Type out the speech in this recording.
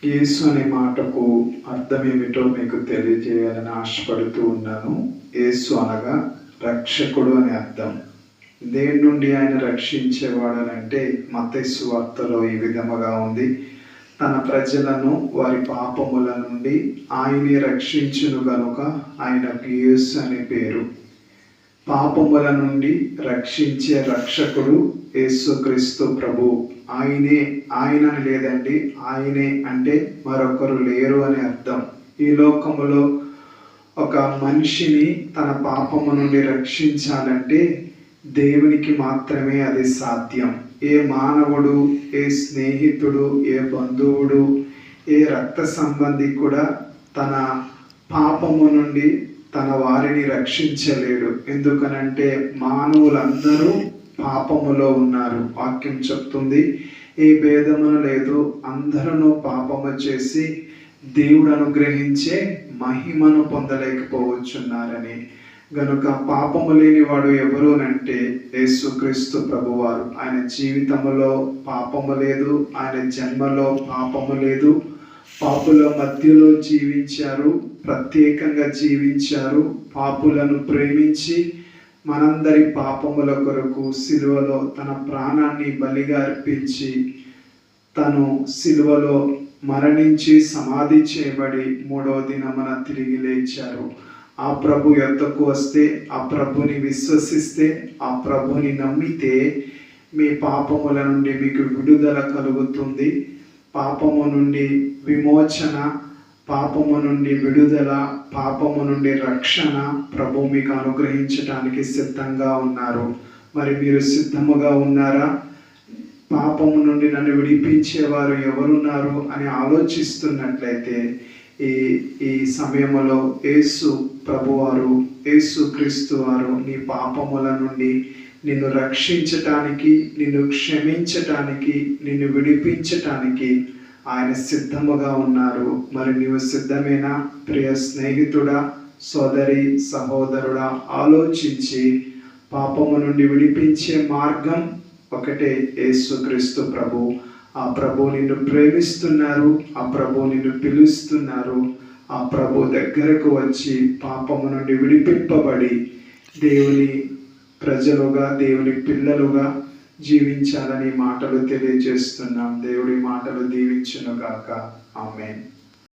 యేసు అనే మాటకు అర్థం ఏమిటో మీకు తెలియజేయాలని ఆశపడుతూ ఉన్నాను. యేసు అనగా రక్షకుడు అని అర్థం. దేని నుండి ఆయన రక్షించేవాడు అంటే మత్తయి సువార్తలో ఈ విధముగా ఉంది. తన ప్రజలను వారి పాపముల నుండి ఆయనే రక్షించును గనుక ఆయనకు యేసు అనే పేరు. పాపముల నుండి రక్షించే రక్షకుడు యేసుక్రీస్తు ప్రభు. ఆయనని లేదండి, ఆయనే అంటే మరొకరు లేరు అని అర్థం. ఈ లోకములో ఒక మనిషిని తన పాపము నుండి రక్షించాలంటే దేవునికి మాత్రమే అది సాధ్యం. ఏ మానవుడు, ఏ స్నేహితుడు, ఏ బంధువుడు, ఏ రక్త సంబంధి కూడా తన పాపము నుండి తన వారిని రక్షించలేడు. ఎందుకనంటే మానవులందరూ పాపములో ఉన్నారు. వాక్యం చెప్తుంది, ఏ భేదమును లేదు, అందరూ పాపము చేసి దేవుడు అనుగ్రహించే మహిమను పొందలేకపోవచ్చున్నారని. గనుక పాపము లేని వాడు ఎవరు అంటే యేసుక్రీస్తు ప్రభువారు. ఆయన జీవితంలో పాపము లేదు, ఆయన జన్మలో పాపము లేదు. పాపుల మధ్యలో జీవించారు, ప్రత్యేకంగా జీవించారు. పాపులను ప్రేమించి మనందరి పాపముల కొరకు సిలువలో తన ప్రాణాన్ని బలిగా అర్పించి తను సిలువలో మరణించి సమాధి చేయబడి 3వ దినమున తిరిగి లేచారు. ఆ ప్రభు యొద్దకు వస్తే, ఆ ప్రభుని విశ్వసిస్తే, ఆ ప్రభుని నమ్మితే మీ పాపముల నుండి మీకు విడుదల కలుగుతుంది. పాపము నుండి విమోచన, పాపము నుండి విడుదల, పాపము నుండి రక్షణ ప్రభు మీకు అనుగ్రహించడానికి సిద్ధంగా ఉన్నారు. మరి మీరు సిద్ధముగా ఉన్నారా? పాపము నుండి నన్ను విడిపించేవారు ఎవరున్నారు అని ఆలోచిస్తున్నట్లయితే ఈ సమయంలో యేసు ప్రభువారు, యేసు క్రీస్తు వారు నీ పాపముల నుండి నిన్ను రక్షించటానికి, నిన్ను క్షమించటానికి, నిన్ను విడిపించటానికి ఆయన సిద్ధముగా ఉన్నారు. మరి నీవు సిద్ధమేనా? ప్రియ స్నేహితుడా, సోదరి, సహోదరుడా, ఆలోచించి పాపము నుండి విడిపించే మార్గం ఒకటే, యేసుక్రీస్తు ప్రభు. ఆ ప్రభు నిన్ను ప్రేమిస్తున్నారు, ఆ ప్రభు నిన్ను పిలుస్తున్నారు. ఆ ప్రభు దగ్గరకు వచ్చి పాపము నుండి విడిపింపబడి దేవుని ప్రజలుగా, దేవుని పిల్లలుగా జీవించాలని మాటలు తెలియజేస్తున్నాం. దేవుడి మాటలు దీవించును గాక. ఆమేన్.